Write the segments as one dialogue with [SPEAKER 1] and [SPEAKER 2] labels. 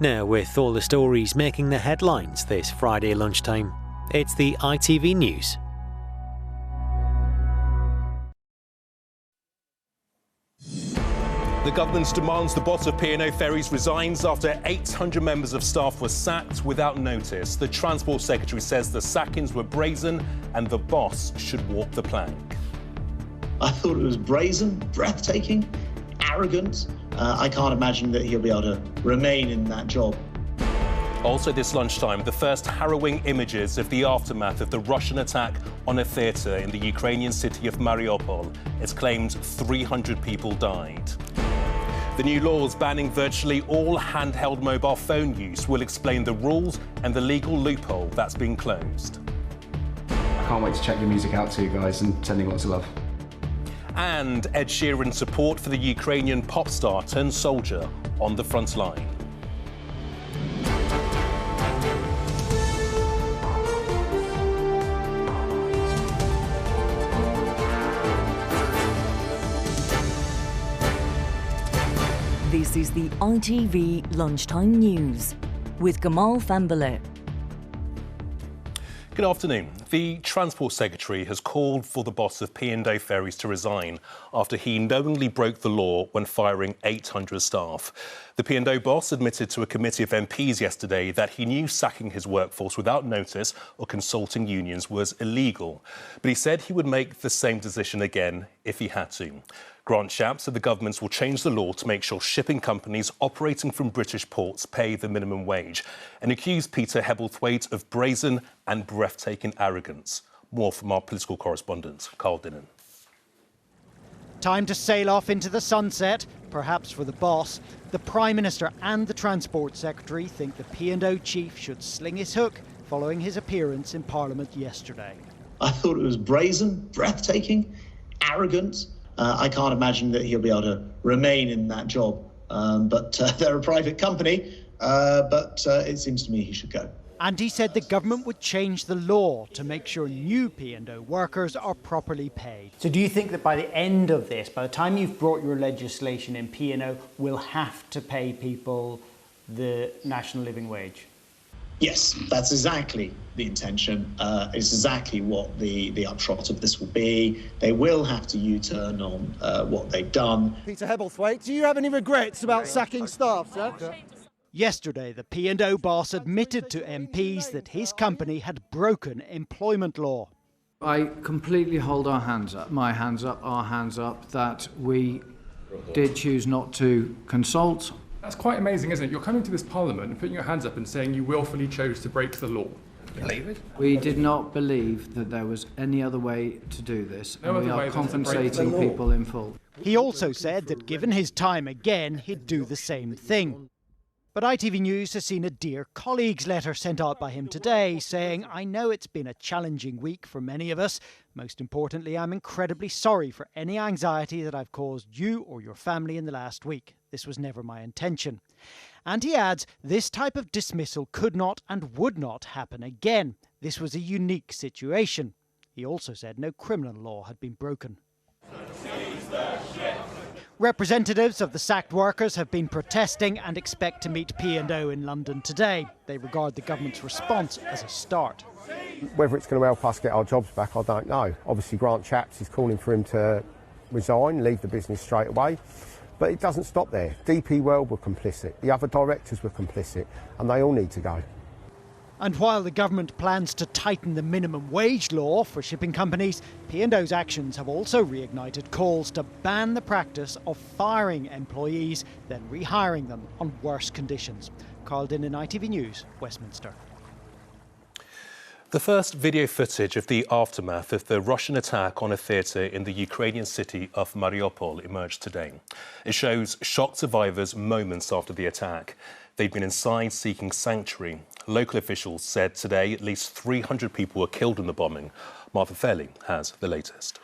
[SPEAKER 1] Now, with all the stories making the headlines this Friday lunchtime, it's the ITV News.
[SPEAKER 2] The government demands the boss of P&O Ferries resigns after 800 members of staff were sacked without notice. The Transport Secretary says the sackings were brazen and the boss should walk the plank.
[SPEAKER 3] I thought it was brazen, breathtaking, arrogant. I can't imagine that he'll be able to remain in that job.
[SPEAKER 2] Also this lunchtime, the first harrowing images of the aftermath of the Russian attack on a theatre in the Ukrainian city of Mariupol. It's claimed 300 people died. The new laws banning virtually all handheld mobile phone use will explain the rules and the legal loophole that's been closed.
[SPEAKER 4] I can't wait to check your music out to you guys and sending lots of love.
[SPEAKER 2] And Ed Sheeran's support for the Ukrainian pop star turned soldier on the front line.
[SPEAKER 5] This is the ITV Lunchtime News with Gamal Fahnbulleh.
[SPEAKER 2] Good afternoon. The Transport Secretary has called for the boss of P&O Ferries to resign after he knowingly broke the law when firing 800 staff. The P&O boss admitted to a committee of MPs yesterday that he knew sacking his workforce without notice or consulting unions was illegal. But he said he would make the same decision again if he had to. Grant Shapps said the government will change the law to make sure shipping companies operating from British ports pay the minimum wage and accused Peter Hebelthwaite of brazen and breathtaking arrogance. More from our political correspondent, Carl Dinnan.
[SPEAKER 6] Time to sail off into the sunset, perhaps for the boss. The Prime Minister and the Transport Secretary think the P&O chief should sling his hook following his appearance in Parliament yesterday.
[SPEAKER 3] I thought it was brazen, breathtaking, arrogant. I can't imagine that he'll be able to remain in that job. But they're a private company, but it seems to me he should go.
[SPEAKER 6] And he said the government would change the law to make sure new P&O workers are properly paid.
[SPEAKER 7] So do you think that by the end of this, by the time you've brought your legislation in, P&O will have to pay people the national living wage?
[SPEAKER 3] Yes, that's exactly the intention. It's exactly what the upshot of this will be. They will have to U-turn on what they've done.
[SPEAKER 8] Peter Hebelthwaite, do you have any regrets about sacking staff, sir?
[SPEAKER 6] Yesterday, the P&O boss admitted to MPs that his company had broken employment law.
[SPEAKER 9] I completely hold our hands up, my hands up, our hands up, that we did choose not to consult.
[SPEAKER 10] That's quite amazing, isn't it? You're coming to this Parliament and putting your hands up and saying you willfully chose to break the law. Believe it?
[SPEAKER 9] We did not believe that there was any other way to do this, and we are compensating people in full.
[SPEAKER 6] He also said that given his time again, he'd do the same thing. But ITV News has seen a Dear Colleagues letter sent out by him today saying, I know it's been a challenging week for many of us. Most importantly, I'm incredibly sorry for any anxiety that I've caused you or your family in the last week. This was never my intention. And he adds, this type of dismissal could not and would not happen again. This was a unique situation. He also said no criminal law had been broken. Representatives of the sacked workers have been protesting and expect to meet P&O in London today. They regard the government's response as a start.
[SPEAKER 11] Whether it's going to help us get our jobs back, I don't know. Obviously, Grant Shapps is calling for him to resign, leave the business straight away. But it doesn't stop there. DP World were complicit, the other directors were complicit, and they all need to go.
[SPEAKER 6] And while the government plans to tighten the minimum wage law for shipping companies, P&O's actions have also reignited calls to ban the practice of firing employees, then rehiring them on worse conditions. Carl Dinnan, ITV News, Westminster.
[SPEAKER 2] The first video footage of the aftermath of the Russian attack on a theatre in the Ukrainian city of Mariupol emerged today. It shows shocked survivors moments after the attack. They'd been inside seeking sanctuary. Local officials said today at least 300 people were killed in the bombing. Martha Fairley has the latest.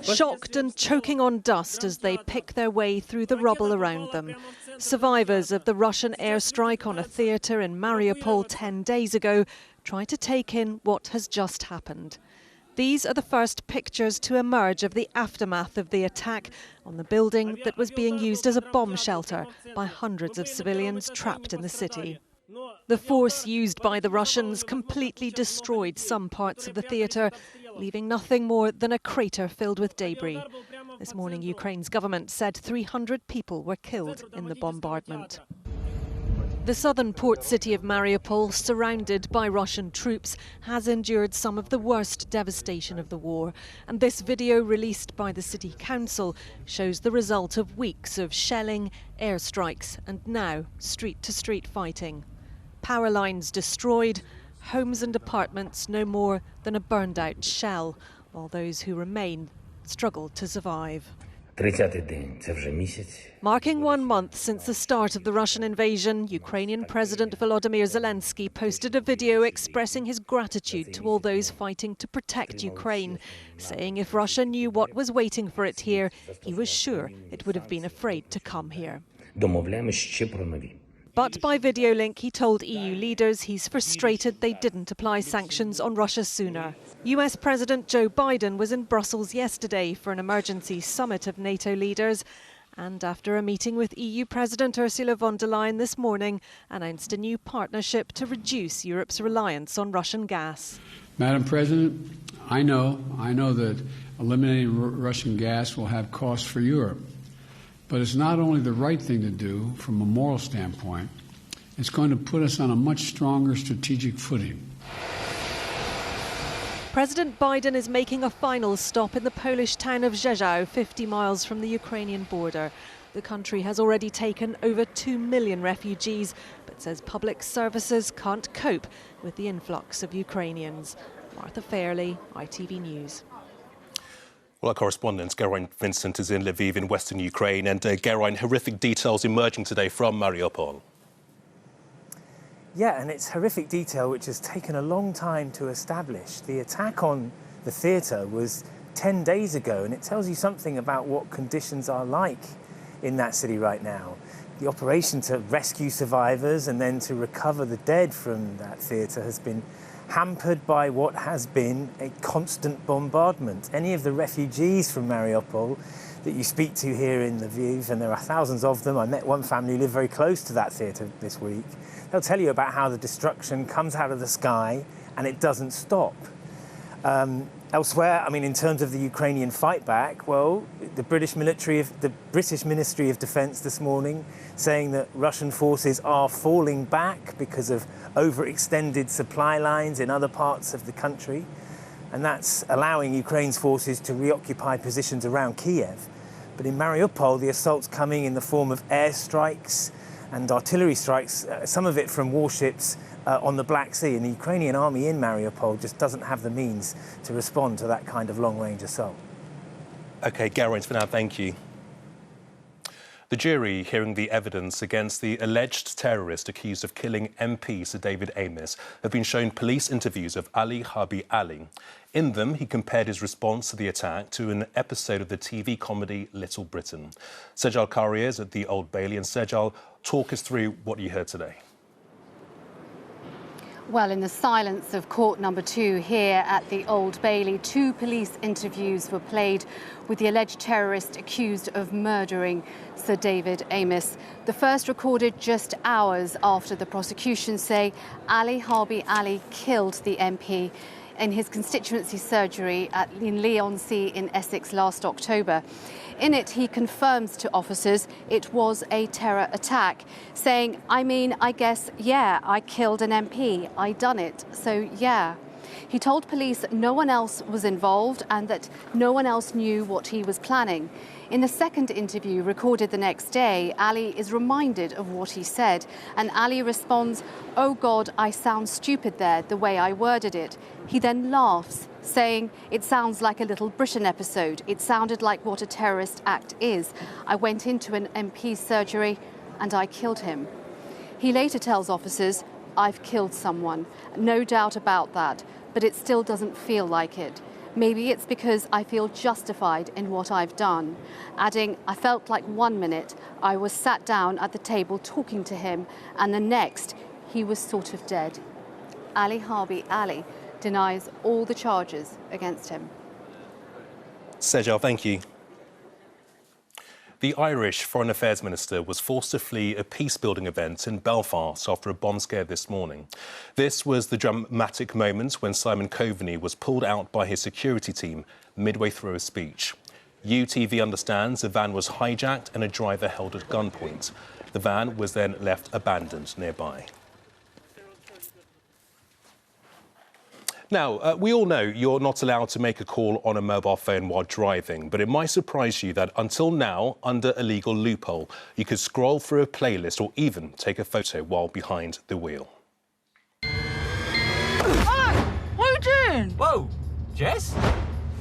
[SPEAKER 12] Shocked and choking on dust as they pick their way through the rubble around them. Survivors of the Russian airstrike on a theatre in Mariupol 10 days ago try to take in what has just happened. These are the first pictures to emerge of the aftermath of the attack on the building that was being used as a bomb shelter by hundreds of civilians trapped in the city. The force used by the Russians completely destroyed some parts of the theatre, leaving nothing more than a crater filled with debris. This morning, Ukraine's government said 300 people were killed in the bombardment. The southern port city of Mariupol, surrounded by Russian troops, has endured some of the worst devastation of the war. And this video released by the city council shows the result of weeks of shelling, airstrikes and now street-to-street fighting. Power lines destroyed, homes and apartments no more than a burned-out shell, while those who remain struggle to survive. Marking 1 month since the start of the Russian invasion, Ukrainian President Volodymyr Zelensky posted a video expressing his gratitude to all those fighting to protect Ukraine, saying if Russia knew what was waiting for it here, he was sure it would have been afraid to come here. But by video link, he told EU leaders he's frustrated they didn't apply sanctions on Russia sooner. US President Joe Biden was in Brussels yesterday for an emergency summit of NATO leaders, and after a meeting with EU President Ursula von der Leyen this morning, announced a new partnership to reduce Europe's reliance on Russian gas.
[SPEAKER 13] Madam President, I know that eliminating Russian gas will have costs for Europe. But it's not only the right thing to do from a moral standpoint, it's going to put us on a much stronger strategic footing.
[SPEAKER 12] President Biden is making a final stop in the Polish town of Rzeszów, 50 miles from the Ukrainian border. The country has already taken over 2 million refugees, but says public services can't cope with the influx of Ukrainians. Martha Fairley, ITV News.
[SPEAKER 2] Well, our correspondent, Geraint Vincent, is in Lviv in western Ukraine. And Geraint, horrific details emerging today from Mariupol.
[SPEAKER 14] Yeah, and it's horrific detail which has taken a long time to establish. The attack on the theatre was 10 days ago, and it tells you something about what conditions are like in that city right now. The operation to rescue survivors and then to recover the dead from that theatre has been hampered by what has been a constant bombardment. Any of the refugees from Mariupol that you speak to here in Lviv, and there are thousands of them. I met one family who lived very close to that theatre this week. They'll tell you about how the destruction comes out of the sky and it doesn't stop. Elsewhere, I mean, in terms of the Ukrainian fight back, well, the British Ministry of Defence this morning saying that Russian forces are falling back because of overextended supply lines in other parts of the country. And that's allowing Ukraine's forces to reoccupy positions around Kiev. But in Mariupol, the assault's coming in the form of airstrikes and artillery strikes, some of it from warships on the Black Sea. And the Ukrainian army in Mariupol just doesn't have the means to respond to that kind of long-range assault.
[SPEAKER 2] OK, Geraint, for now, thank you. The jury hearing the evidence against the alleged terrorist accused of killing MP Sir David Amess have been shown police interviews of Ali Habib Ali. In them, he compared his response to the attack to an episode of the TV comedy Little Britain. Sejal Kari is at the Old Bailey. And Sejal, talk us through what you heard today.
[SPEAKER 15] Well, in the silence of court number 2 here at the Old Bailey, 2 police interviews were played with the alleged terrorist accused of murdering Sir David Amess. The first recorded just hours after the prosecution say Ali Habib Ali killed the MP in his constituency surgery in Leigh-on-Sea in Essex last October. In it, he confirms to officers it was a terror attack, saying, I guess, yeah, I killed an MP. I done it, so yeah. He told police no one else was involved and that no one else knew what he was planning. In the second interview recorded the next day, Ali is reminded of what he said, and Ali responds, "Oh God, I sound stupid there, the way I worded it." He then laughs, saying, "It sounds like a Little Britain episode. It sounded like what a terrorist act is. I went into an MP's surgery and I killed him." He later tells officers, "I've killed someone, no doubt about that, but it still doesn't feel like it. Maybe it's because I feel justified in what I've done," adding, "I felt like 1 minute I was sat down at the table talking to him and the next he was sort of dead." Ali Habib Ali denies all the charges against him.
[SPEAKER 2] Sejal, thank you. The Irish Foreign Affairs Minister was forced to flee a peace-building event in Belfast after a bomb scare this morning. This was the dramatic moment when Simon Coveney was pulled out by his security team midway through a speech. UTV understands a van was hijacked and a driver held at gunpoint. The van was then left abandoned nearby. Now, we all know you're not allowed to make a call on a mobile phone while driving, but it might surprise you that until now, under a legal loophole, you could scroll through a playlist or even take a photo while behind the wheel.
[SPEAKER 16] Oh, what are you doing? Whoa, Jess?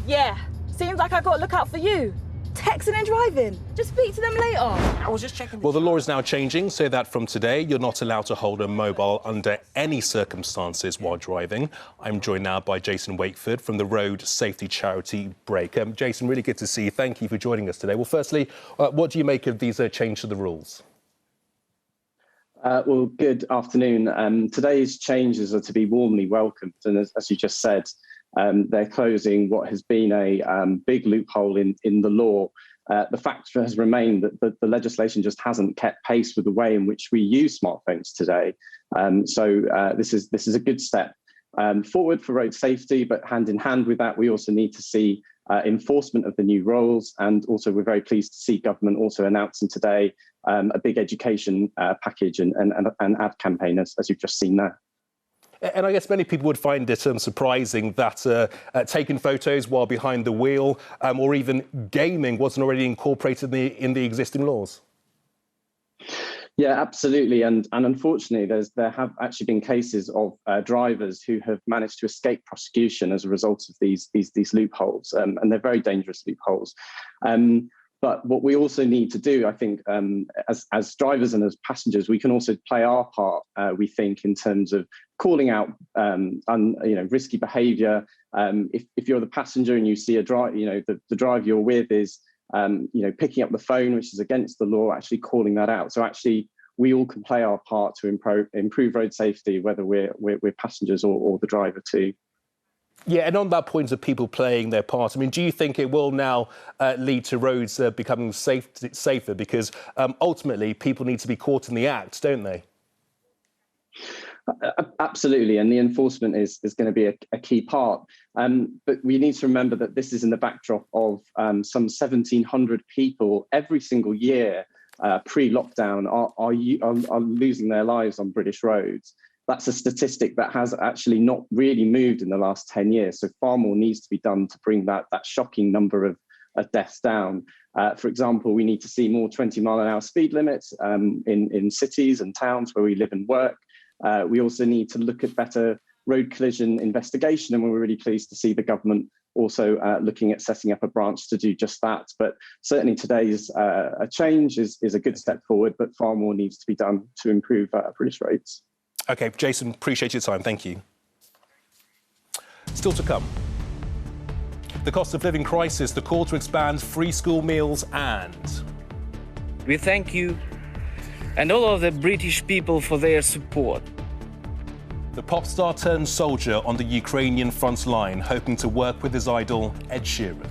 [SPEAKER 16] Yeah, seems like I got to look out for you. Texting and driving. Just speak to them later. I was just checking.
[SPEAKER 2] Well, the law is now changing so that from today, you're not allowed to hold a mobile under any circumstances while driving. I'm joined now by Jason Wakeford from the Road Safety Charity Break. Jason, really good to see you. Thank you for joining us today. Well, firstly, what do you make of these changes to the rules?
[SPEAKER 17] Well, good afternoon. Today's changes are to be warmly welcomed. And as you just said, they're closing what has been a big loophole in the law. The fact has remained that the legislation just hasn't kept pace with the way in which we use smartphones today. So this is a good step forward for road safety, but hand in hand with that, we also need to see enforcement of the new rules. And also we're very pleased to see government also announcing today a big education package and ad campaign, as you've just seen there.
[SPEAKER 2] And I guess many people would find it surprising that taking photos while behind the wheel or even gaming wasn't already incorporated in the existing laws.
[SPEAKER 17] Yeah, absolutely. And unfortunately, there have actually been cases of drivers who have managed to escape prosecution as a result of these loopholes. And they're very dangerous loopholes. But what we also need to do, I think, as drivers and as passengers, we can also play our part, we think, in terms of calling out risky behaviour. If you're the passenger and you see a drive, the driver you're with is picking up the phone, which is against the law, actually calling that out. So actually, we all can play our part to improve road safety, whether we're passengers or the driver too.
[SPEAKER 2] Yeah, and on that point of people playing their part, I mean, do you think it will now lead to roads becoming safer? Because ultimately, people need to be caught in the act, don't they?
[SPEAKER 17] Absolutely, and the enforcement is going to be a key part. But we need to remember that this is in the backdrop of some 1,700 people every single year pre-lockdown are losing their lives on British roads. That's a statistic that has actually not really moved in the last 10 years. So far more needs to be done to bring that shocking number of deaths down. For example, we need to see more 20-mile-an-hour speed limits in cities and towns where we live and work. We also need to look at better road collision investigation, and we're really pleased to see the government also looking at setting up a branch to do just that. But certainly today's a change is a good step forward, but far more needs to be done to improve British roads.
[SPEAKER 2] OK, Jason, appreciate your time. Thank you. Still to come. The cost of living crisis, the call to expand free school meals and...
[SPEAKER 18] We thank you and all of the British people for their support.
[SPEAKER 2] The pop star turned soldier on the Ukrainian front line, hoping to work with his idol, Ed Sheeran.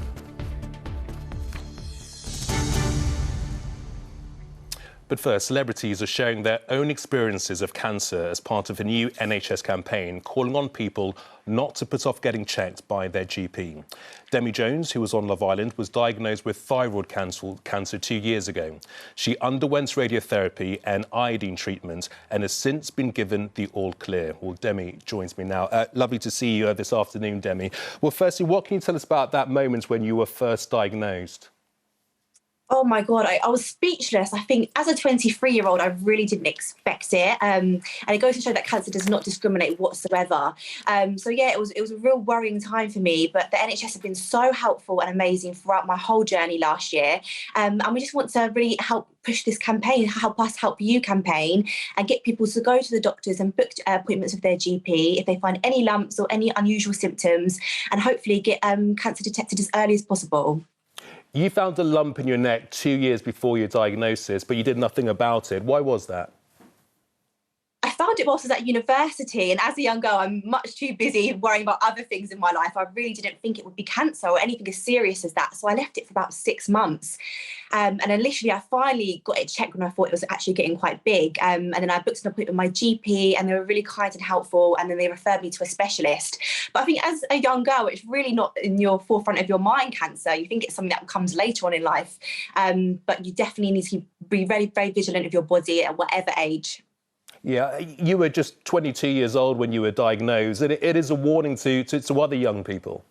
[SPEAKER 2] But first, celebrities are sharing their own experiences of cancer as part of a new NHS campaign calling on people not to put off getting checked by their GP. Demi Jones, who was on Love Island, was diagnosed with thyroid cancer 2 years ago. She underwent radiotherapy and iodine treatment and has since been given the all clear. Well, Demi joins me now. Lovely to see you this afternoon, Demi. Well, firstly, what can you tell us about that moment when you were first diagnosed?
[SPEAKER 19] Oh my God, I was speechless. I think as a 23-year-old, I really didn't expect it. And it goes to show that cancer does not discriminate whatsoever. So yeah, it was a real worrying time for me, but the NHS have been so helpful and amazing throughout my whole journey last year. And we just want to really help push this campaign, help us help you campaign, and get people to go to the doctors and book appointments with their GP if they find any lumps or any unusual symptoms, and hopefully get cancer detected as early as possible.
[SPEAKER 2] You found a lump in your neck 2 years before your diagnosis, but you did nothing about it. Why was that?
[SPEAKER 19] I found it whilst I was at university, and as a young girl, I'm much too busy worrying about other things in my life. I really didn't think it would be cancer or anything as serious as that. So I left it for about 6 months. And initially, I finally got it checked when I thought it was actually getting quite big. And then I booked an appointment with my GP, and they were really kind and helpful. And then they referred me to a specialist. But I think as a young girl, it's really not in your forefront of your mind, cancer. You think it's something that comes later on in life. But you definitely need to be very, very vigilant of your body at whatever age.
[SPEAKER 2] Yeah, you were just 22 years old when you were diagnosed. And it is a warning to other young people.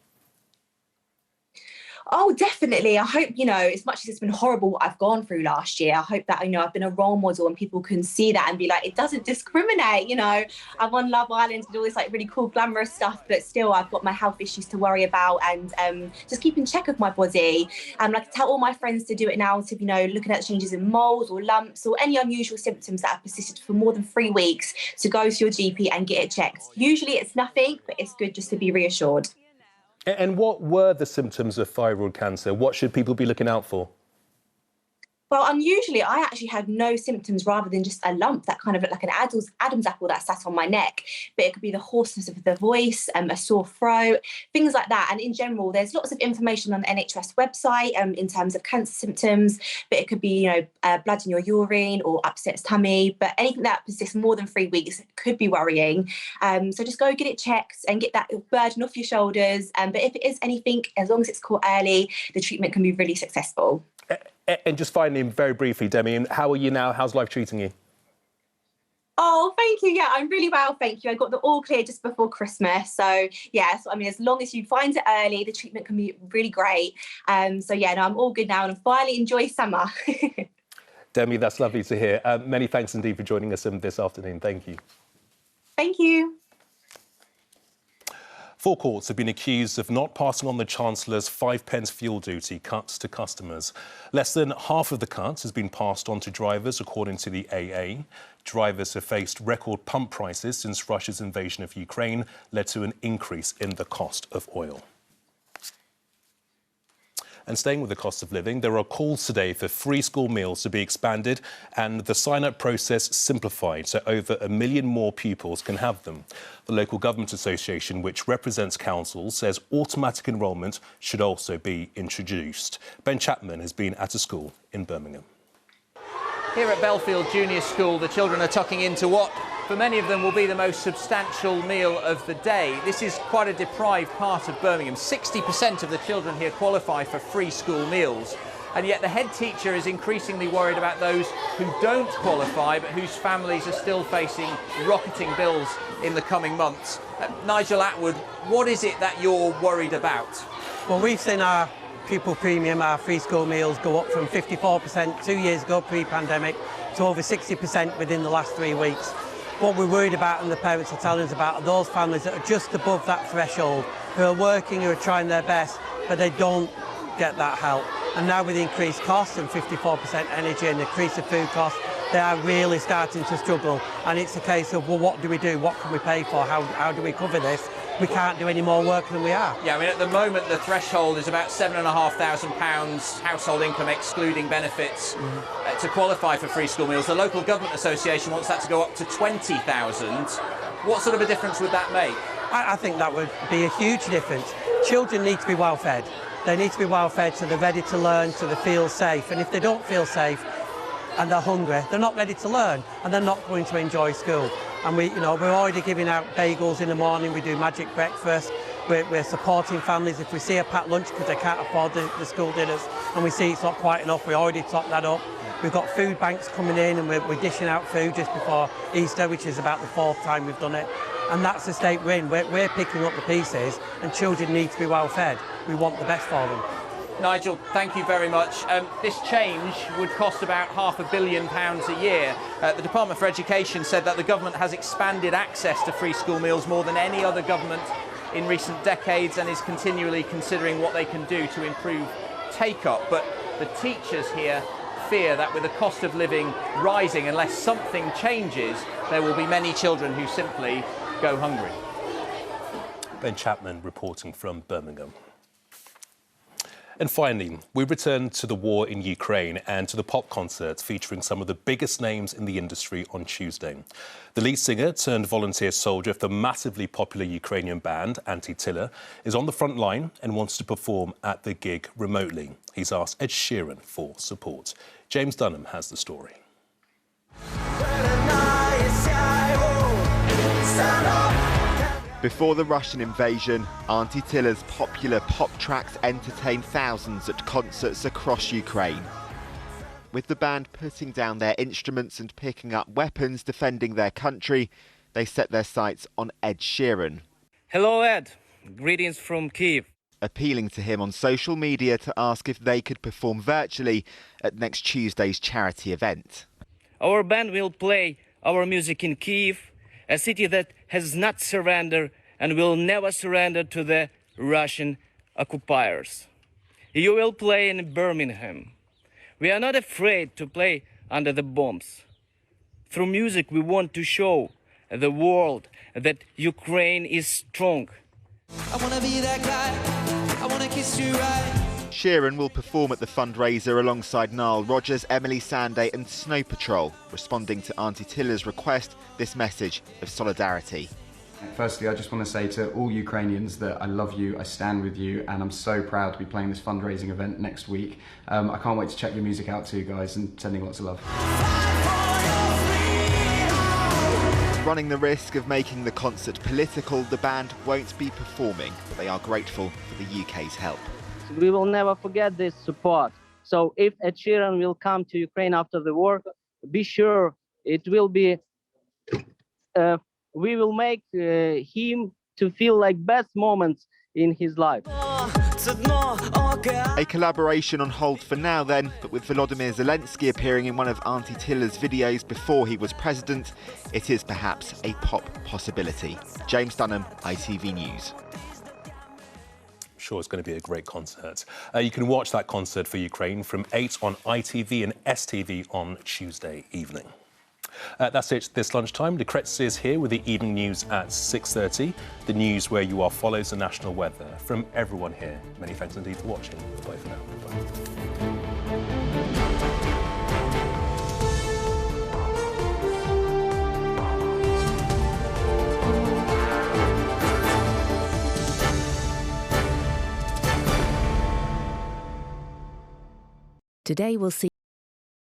[SPEAKER 19] Oh, definitely. I hope, as much as it's been horrible what I've gone through last year, I hope that, I've been a role model and people can see that and be like, it doesn't discriminate, I'm on Love Island and all this really cool, glamorous stuff, but still I've got my health issues to worry about and just keep in check of my body. I tell all my friends to do it now, to, looking at changes in moles or lumps or any unusual symptoms that have persisted for more than 3 weeks, to go to your GP and get it checked. Usually it's nothing, but it's good just to be reassured.
[SPEAKER 2] And what were the symptoms of thyroid cancer? What should people be looking out for?
[SPEAKER 19] Well, unusually, I actually had no symptoms rather than just a lump that kind of looked like an Adam's apple that sat on my neck. But it could be the hoarseness of the voice, a sore throat, things like that. And in general, there's lots of information on the NHS website in terms of cancer symptoms. But it could be, blood in your urine or upset tummy. But anything that persists more than 3 weeks could be worrying. So just go get it checked and get that burden off your shoulders. But if it is anything, as long as it's caught early, the treatment can be really successful.
[SPEAKER 2] And just finally, very briefly, Demi, how are you now? How's life treating you?
[SPEAKER 19] Oh, thank you. Yeah, I'm really well, thank you. I got the all clear just before Christmas. So, as long as you find it early, the treatment can be really great. I'm all good now and I'm finally enjoy summer.
[SPEAKER 2] Demi, that's lovely to hear. Many thanks indeed for joining us this afternoon. Thank you.
[SPEAKER 19] Thank you.
[SPEAKER 2] 4 courts have been accused of not passing on the Chancellor's 5p fuel duty cuts to customers. Less than half of the cuts has been passed on to drivers, according to the AA. Drivers have faced record pump prices since Russia's invasion of Ukraine led to an increase in the cost of oil. And staying with the cost of living, there are calls today for free school meals to be expanded and the sign-up process simplified so over 1 million more pupils can have them. The Local Government Association, which represents councils, says automatic enrolment should also be introduced. Ben Chapman has been at a school in Birmingham.
[SPEAKER 20] Here at Belfield Junior School, the children are tucking into what, for many of them, will be the most substantial meal of the day. This is quite a deprived part of Birmingham. 60% of the children here qualify for free school meals. And yet the head teacher is increasingly worried about those who don't qualify, but whose families are still facing rocketing bills in the coming months. Nigel Atwood, what is it that you're worried about?
[SPEAKER 21] Well, we've seen our pupil premium, our free school meals, go up from 54% 2 years ago, pre-pandemic, to over 60% within the last 3 weeks. What we're worried about, and the parents are telling us about, are those families that are just above that threshold, who are working, who are trying their best, but they don't get that help. And now with increased costs and 54% energy and increase of food costs, they are really starting to struggle. And it's a case of, well, what do we do? What can we pay for? How do we cover this? We can't do any more work than we are.
[SPEAKER 20] Yeah, I mean, at the moment, the threshold is about £7,500 household income, excluding benefits, to qualify for free school meals. The Local Government Association wants that to go up to £20,000. What sort of a difference would that make?
[SPEAKER 21] I think that would be a huge difference. Children need to be well fed. They need to be well fed so they're ready to learn, so they feel safe. And if they don't feel safe and they're hungry, they're not ready to learn and they're not going to enjoy school. And we're already giving out bagels in the morning. We do magic breakfast. We're supporting families if we see a packed lunch because they can't afford the school dinners and we see it's not quite enough. We already top that up. We've got food banks coming in and we're dishing out food just before Easter, which is about the 4th time we've done it. And that's the state we're in. We're picking up the pieces and children need to be well fed. We want the best for them.
[SPEAKER 20] Nigel, thank you very much. This change would cost about £500 million a year. The Department for Education said that the government has expanded access to free school meals more than any other government in recent decades and is continually considering what they can do to improve take-up. But the teachers here fear that with the cost of living rising, unless something changes, there will be many children who simply go hungry.
[SPEAKER 2] Ben Chapman reporting from Birmingham. And finally, we return to the war in Ukraine and to the pop concerts featuring some of the biggest names in the industry on Tuesday. The lead singer turned volunteer soldier for the massively popular Ukrainian band, Anti-Tiller, is on the front line and wants to perform at the gig remotely. He's asked Ed Sheeran for support. James Dunham has the story.
[SPEAKER 1] Before the Russian invasion, Anti-Tiller's popular pop tracks entertained thousands at concerts across Ukraine. With the band putting down their instruments and picking up weapons defending their country, they set their sights on Ed Sheeran.
[SPEAKER 18] Hello, Ed. Greetings from Kyiv.
[SPEAKER 1] Appealing to him on social media to ask if they could perform virtually at next Tuesday's charity event.
[SPEAKER 18] Our band will play our music in Kyiv, a city that has not surrendered and will never surrender to the Russian occupiers. You will play in Birmingham. We are not afraid to play under the bombs. Through music, we want to show the world that Ukraine is strong.
[SPEAKER 22] I wanna be that guy. I wanna kiss you right.
[SPEAKER 1] Sheeran will perform at the fundraiser alongside Nile Rodgers, Emily Sandé and Snow Patrol, responding to Anti-Tiller's request, this message of solidarity.
[SPEAKER 4] Firstly, I just want to say to all Ukrainians that I love you, I stand with you, and I'm so proud to be playing this fundraising event next week. I can't wait to check your music out too, guys, and sending lots of love.
[SPEAKER 1] Running the risk of making the concert political, the band won't be performing, but they are grateful for the UK's help.
[SPEAKER 23] We will never forget this support. So if Ed Sheeran will come to Ukraine after the war, be sure it will be, we will make him to feel like best moments in his life.
[SPEAKER 1] A collaboration on hold for now then, but with Volodymyr Zelensky appearing in one of Anti-Tiller's videos before he was president, it is perhaps a pop possibility. James Dunham, ITV News.
[SPEAKER 2] Sure, it's going to be a great concert. You can watch that concert for Ukraine from 8 on ITV and STV on Tuesday evening. That's it this lunchtime. Lucrezia is here with the evening news at 6:30. The news where you are follows the national weather. From everyone here, many thanks indeed for watching. Bye for now. Bye.
[SPEAKER 24] Today we'll see